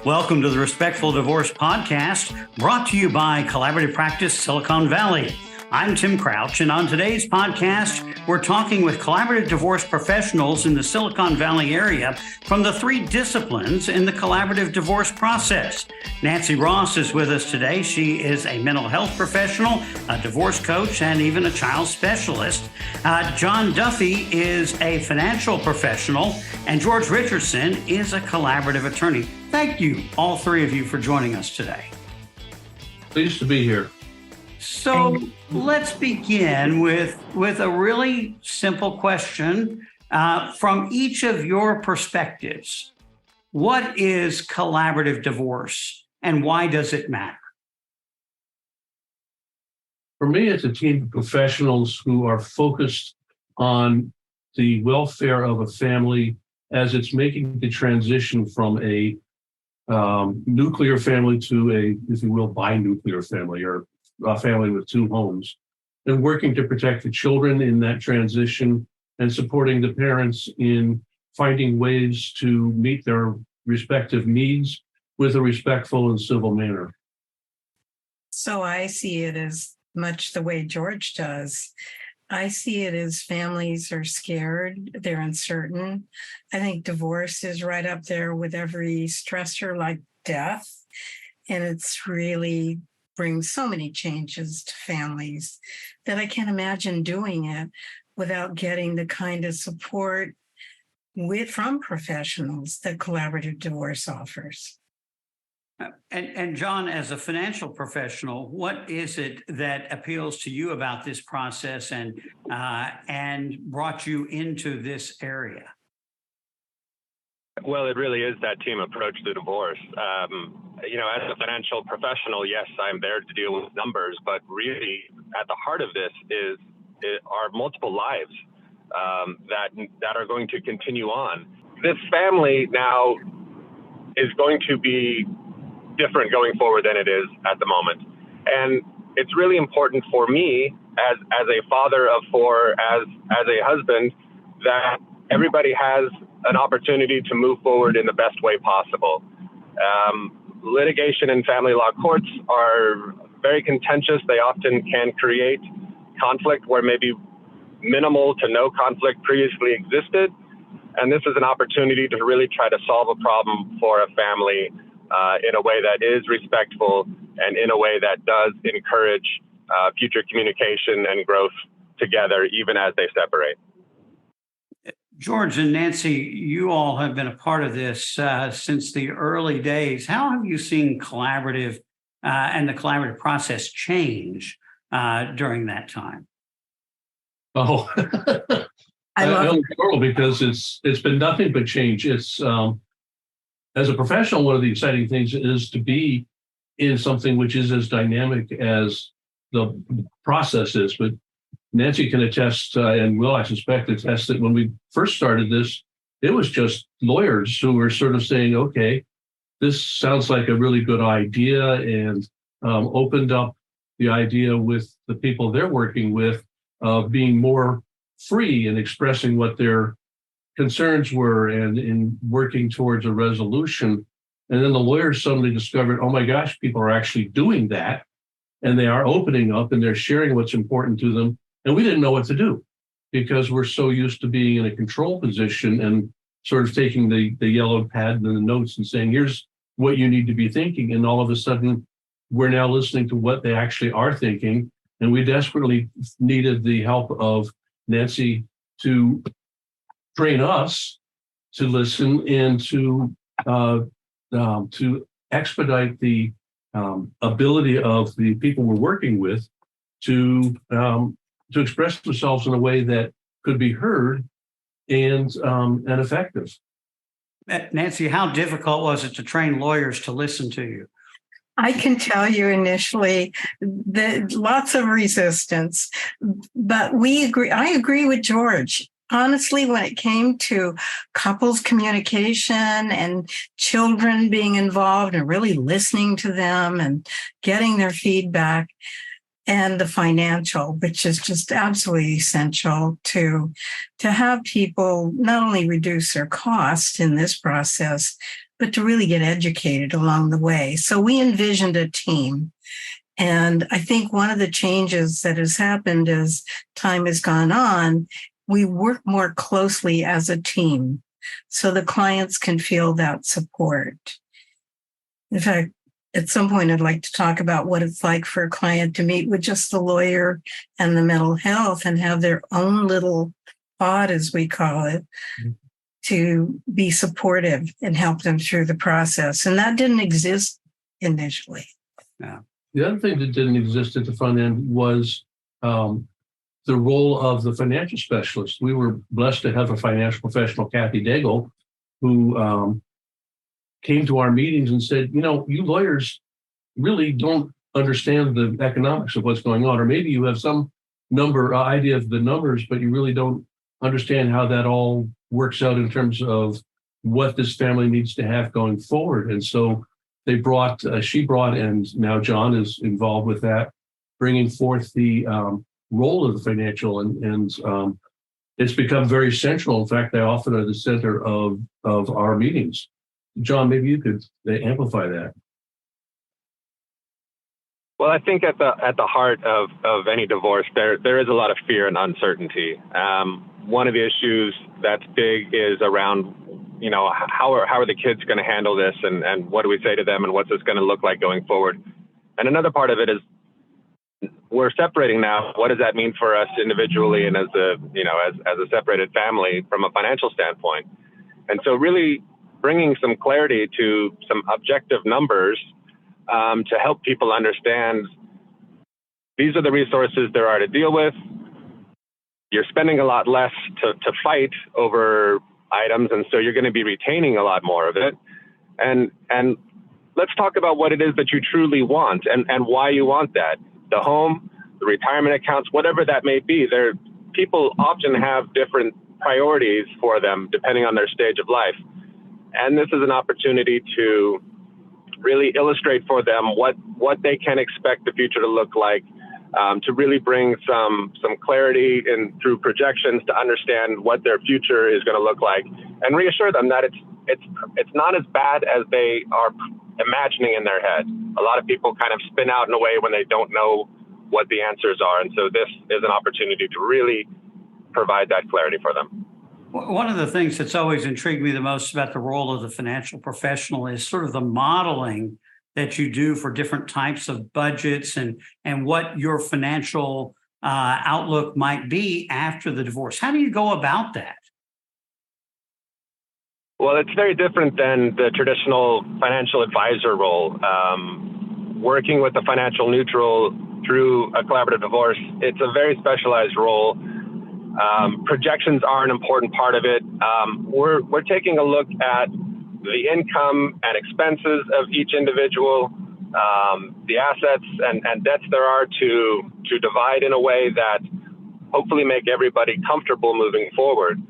Welcome to the Respectful Divorce Podcast, brought to you by Collaborative Practice Silicon Valley. I'm Tim Crouch, and on today's podcast, we're talking with collaborative divorce professionals in the Silicon Valley area from the three disciplines in the collaborative divorce process. Nancy Ross is with us today. She is a mental health professional, a divorce coach, and even a child specialist. John Duffy is a financial professional, and George Richardson is a collaborative attorney. Thank you, all three of you, for joining us today. Pleased to be here. So let's begin with a really simple question from each of your perspectives. What is collaborative divorce and why does it matter? For me, it's a team of professionals who are focused on the welfare of a family as it's making the transition from a nuclear family to a, if you will, binuclear family, or a family with two homes, and working to protect the children in that transition and supporting the parents in finding ways to meet their respective needs with a respectful and civil manner. So I see it as much the way George does. I see it as families are scared, they're uncertain. I think divorce is right up there with every stressor like death. And it's really brings so many changes to families that I can't imagine doing it without getting the kind of support from professionals that collaborative divorce offers. And John, as a financial professional, what is it that appeals to you about this process and brought you into this area? Well, it really is that team approach to divorce. As a financial professional, yes, I'm there to deal with numbers, but really at the heart of this are multiple lives that are going to continue on. This family now is going to be different going forward than it is at the moment. And it's really important for me as a father of four, as a husband, that everybody has an opportunity to move forward in the best way possible. Litigation in family law courts are very contentious. They often can create conflict where maybe minimal to no conflict previously existed. And this is an opportunity to really try to solve a problem for a family in a way that is respectful and in a way that does encourage future communication and growth together, even as they separate. George and Nancy, you all have been a part of this since the early days. How have you seen collaborative and the collaborative process change during that time? Oh, I love it because it's been nothing but change. It's as a professional, one of the exciting things is to be in something which is as dynamic as the process is. But Nancy can attest, and will, I suspect, attest that when we first started this, it was just lawyers who were sort of saying, okay, this sounds like a really good idea, and opened up the idea with the people they're working with of being more free in expressing what their concerns were and in working towards a resolution. And then the lawyers suddenly discovered, oh my gosh, people are actually doing that, and they are opening up and they're sharing what's important to them. And we didn't know what to do because we're so used to being in a control position and sort of taking the yellow pad and the notes and saying, here's what you need to be thinking. And all of a sudden, we're now listening to what they actually are thinking. And we desperately needed the help of Nancy to train us to listen and to expedite the ability of the people we're working with to express themselves in a way that could be heard and effective. Nancy, how difficult was it to train lawyers to listen to you? I can tell you initially that lots of resistance, but I agree with George. Honestly, when it came to couples communication and children being involved and really listening to them and getting their feedback, and the financial, which is just absolutely essential to have people not only reduce their cost in this process, but to really get educated along the way. So we envisioned a team. And I think one of the changes that has happened as time has gone on, we work more closely as a team so the clients can feel that support. In fact, at some point, I'd like to talk about what it's like for a client to meet with just the lawyer and the mental health and have their own little pod, as we call it, to be supportive and help them through the process. And that didn't exist initially. Yeah. The other thing that didn't exist at the front end was the role of the financial specialist. We were blessed to have a financial professional, Kathy Daigle, who came to our meetings and said, you know, you lawyers really don't understand the economics of what's going on, or maybe you have some idea of the numbers, but you really don't understand how that all works out in terms of what this family needs to have going forward. And so she brought, and now John is involved with that, bringing forth the role of the financial, and it's become very central. In fact, they often are the center of our meetings. John, maybe you could amplify that. Well, I think at the heart of any divorce, there is a lot of fear and uncertainty. One of the issues that's big is around, you know, how are the kids going to handle this, and what do we say to them, and what's this going to look like going forward? And another part of it is we're separating now. What does that mean for us individually and as a separated family from a financial standpoint? And so really bringing some clarity to some objective numbers to help people understand these are the resources there are to deal with. You're spending a lot less to fight over items, and so you're going to be retaining a lot more of it. And let's talk about what it is that you truly want and why you want that. The home, the retirement accounts, whatever that may be. People often have different priorities for them depending on their stage of life. And this is an opportunity to really illustrate for them what they can expect the future to look like, to really bring some clarity through projections to understand what their future is going to look like, and reassure them that it's not as bad as they are imagining in their head. A lot of people kind of spin out in a way when they don't know what the answers are, and so this is an opportunity to really provide that clarity for them. One of the things that's always intrigued me the most about the role of the financial professional is sort of the modeling that you do for different types of budgets and what your financial outlook might be after the divorce. How do you go about that? Well, it's very different than the traditional financial advisor role. Working with the financial neutral through a collaborative divorce, it's a very specialized role. Projections are an important part of it. We're taking a look at the income and expenses of each individual, the assets and debts there are to divide in a way that hopefully make everybody comfortable moving forward.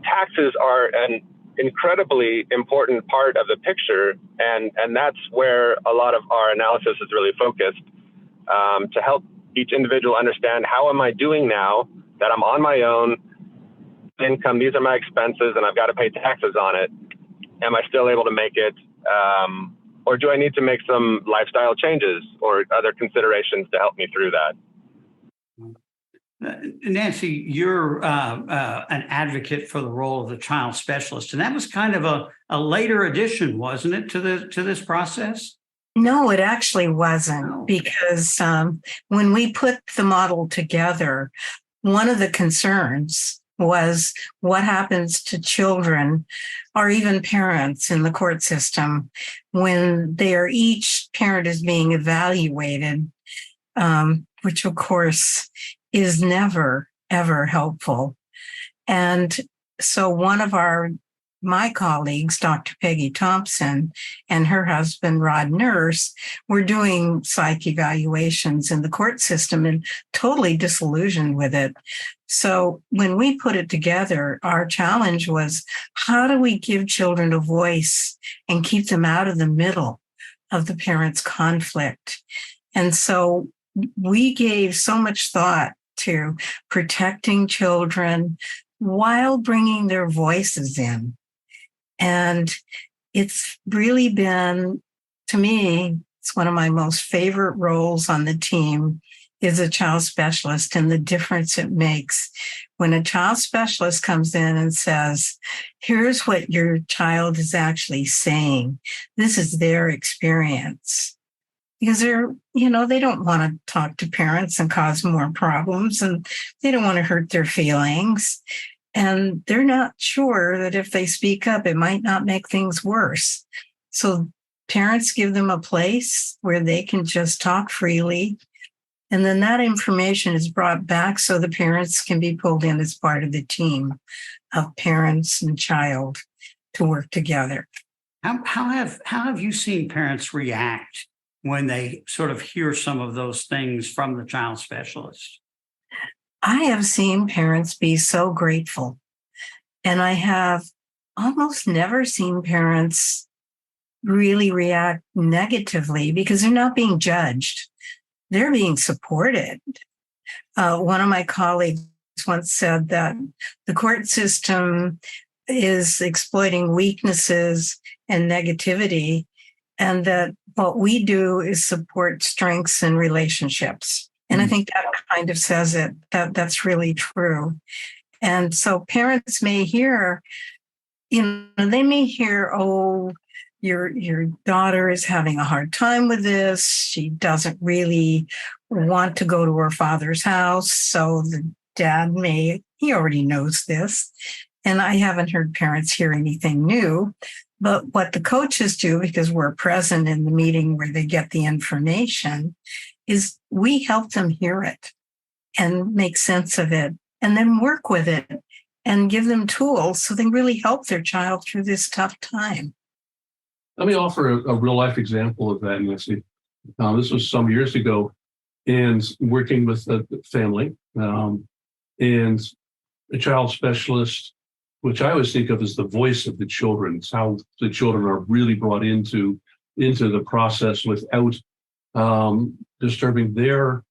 Taxes are an incredibly important part of the picture, and that's where a lot of our analysis is really focused, to help each individual understand how am I doing now that I'm on my own income, these are my expenses, and I've got to pay taxes on it. Am I still able to make it? Or do I need to make some lifestyle changes or other considerations to help me through that? Nancy, you're an advocate for the role of the child specialist, and that was kind of a later addition, wasn't it, to this process? No, it actually wasn't, because when we put the model together, one of the concerns was what happens to children or even parents in the court system when each parent is being evaluated, which of course is never, ever helpful. And so one of my colleagues, Dr. Peggy Thompson, and her husband, Rod Nurse, were doing psych evaluations in the court system and totally disillusioned with it. So when we put it together, our challenge was, how do we give children a voice and keep them out of the middle of the parents' conflict? And so we gave so much thought to protecting children while bringing their voices in. And it's really been, to me, it's one of my most favorite roles on the team is a child specialist, and the difference it makes when a child specialist comes in and says, here's what your child is actually saying. This is their experience. Because they don't want to talk to parents and cause more problems, and they don't want to hurt their feelings. And they're not sure that if they speak up, it might not make things worse. So parents give them a place where they can just talk freely. And then that information is brought back so the parents can be pulled in as part of the team of parents and child to work together. How have you seen parents react when they sort of hear some of those things from the child specialist? I have seen parents be so grateful. And I have almost never seen parents really react negatively because they're not being judged. They're being supported. One of my colleagues once said that the court system is exploiting weaknesses and negativity, and that what we do is support strengths and relationships. And I think that kind of says it, that's really true. And so parents may hear, they may hear, oh, your daughter is having a hard time with this. She doesn't really want to go to her father's house. So the dad he already knows this. And I haven't heard parents hear anything new. But what the coaches do, because we're present in the meeting where they get the information, is we help them hear it and make sense of it and then work with it and give them tools so they really help their child through this tough time. Let me offer a real life example of that, Nancy. This was some years ago, and working with a family and a child specialist, which I always think of as the voice of the children. It's how the children are really brought into the process without disturbing their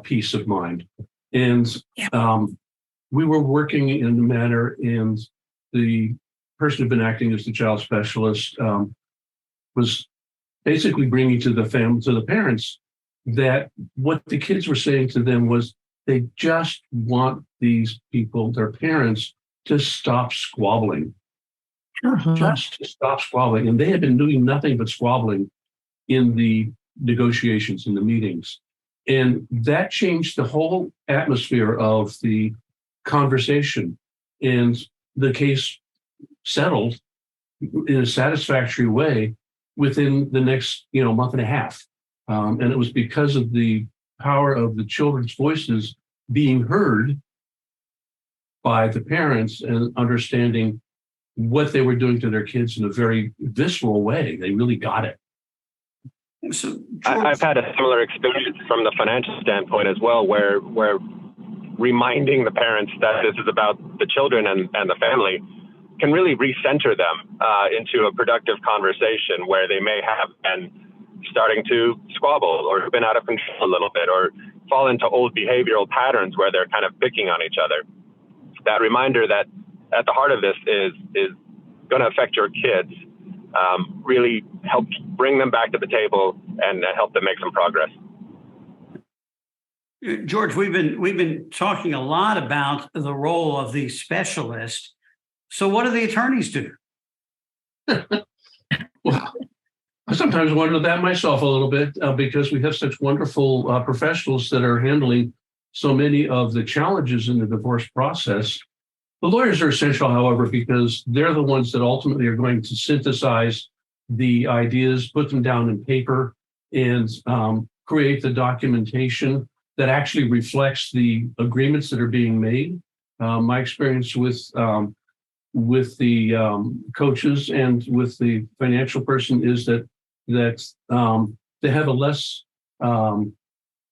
peace of mind. And we were working in a manner, and the person who'd been acting as the child specialist was basically bringing to the parents that what the kids were saying to them was they just want these people, their parents, to stop squabbling. Just to stop squabbling. And they had been doing nothing but squabbling in the negotiations, in the meetings. And that changed the whole atmosphere of the conversation. And the case settled in a satisfactory way within the next, month and a half. And it was because of the power of the children's voices being heard by the parents and understanding what they were doing to their kids in a very visceral way. They really got it. So, I've had a similar experience from the financial standpoint as well, where reminding the parents that this is about the children and the family can really recenter them into a productive conversation where they may have been starting to squabble or been out of control a little bit or fall into old behavioral patterns where they're kind of picking on each other. That reminder that at the heart of this is going to affect your kids, really help bring them back to the table and help them make some progress. George, we've been talking a lot about the role of the specialist. So what do the attorneys do? Well, I sometimes wonder that myself a little bit because we have such wonderful professionals that are handling so many of the challenges in the divorce process. The lawyers are essential, however, because they're the ones that ultimately are going to synthesize the ideas, put them down in paper, and create the documentation that actually reflects the agreements that are being made. My experience with the coaches and with the financial person is that they have a less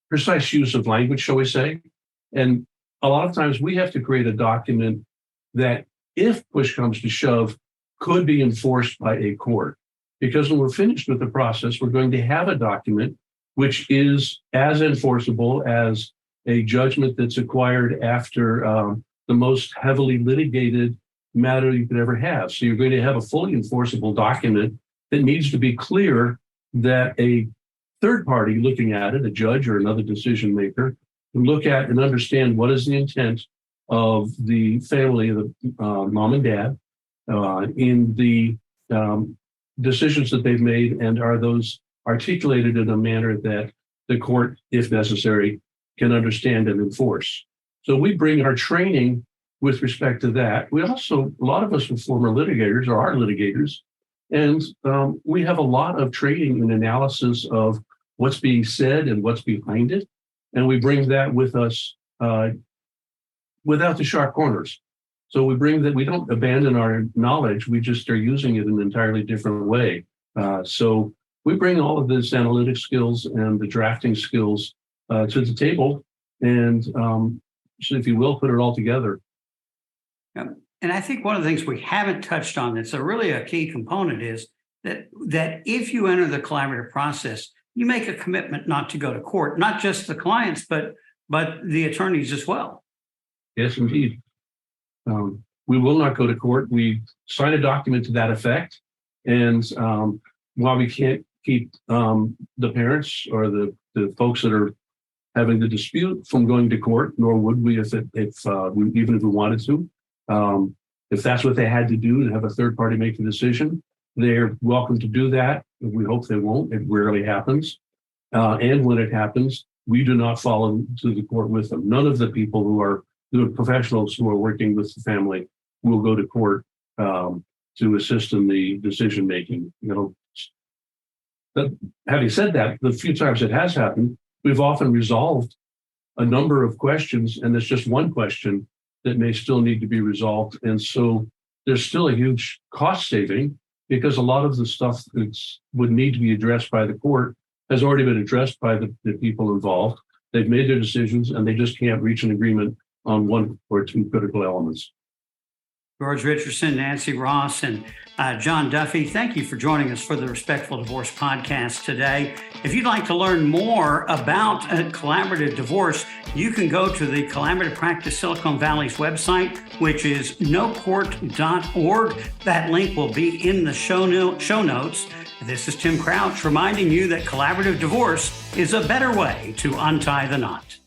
precise use of language, shall we say. And a lot of times we have to create a document that, if push comes to shove, could be enforced by a court. Because when we're finished with the process, we're going to have a document which is as enforceable as a judgment that's acquired after the most heavily litigated matter you could ever have. So you're going to have a fully enforceable document that needs to be clear that a third party looking at it, a judge or another decision maker, can look at and understand what is the intent of the family, the mom and dad, in the decisions that they've made, and are those articulated in a manner that the court, if necessary, can understand and enforce. So we bring our training with respect to that. We also, a lot of us are former litigators or are litigators, and we have a lot of training and analysis of what's being said and what's behind it. And we bring that with us without the sharp corners. So we bring that, we don't abandon our knowledge, we just are using it in an entirely different way. So we bring all of this analytic skills and the drafting skills to the table, and so if you will, put it all together. Yeah. And I think one of the things we haven't touched on that's really a key component is that if you enter the collaborative process, you make a commitment not to go to court, not just the clients, but the attorneys as well. Yes, indeed. We will not go to court. We sign a document to that effect. And while we can't keep the parents or the folks that are having the dispute from going to court, nor would we even if we wanted to. If that's what they had to do to have a third party make the decision, they're welcome to do that. We hope they won't. It rarely happens. And when it happens, we do not follow to the court with them. None of the people who are the professionals who are working with the family will go to court to assist in the decision making. But having said that, the few times it has happened, we've often resolved a number of questions, and there's just one question that may still need to be resolved. And so there's still a huge cost saving, because a lot of the stuff that would need to be addressed by the court has already been addressed by the people involved. They've made their decisions, and they just can't reach an agreement on one or two critical elements. George Richardson, Nancy Ross, and John Duffy, thank you for joining us for the Respectful Divorce podcast today. If you'd like to learn more about collaborative divorce, you can go to the Collaborative Practice Silicon Valley's website, which is nocourt.org. That link will be in the show notes. This is Tim Crouch reminding you that collaborative divorce is a better way to untie the knot.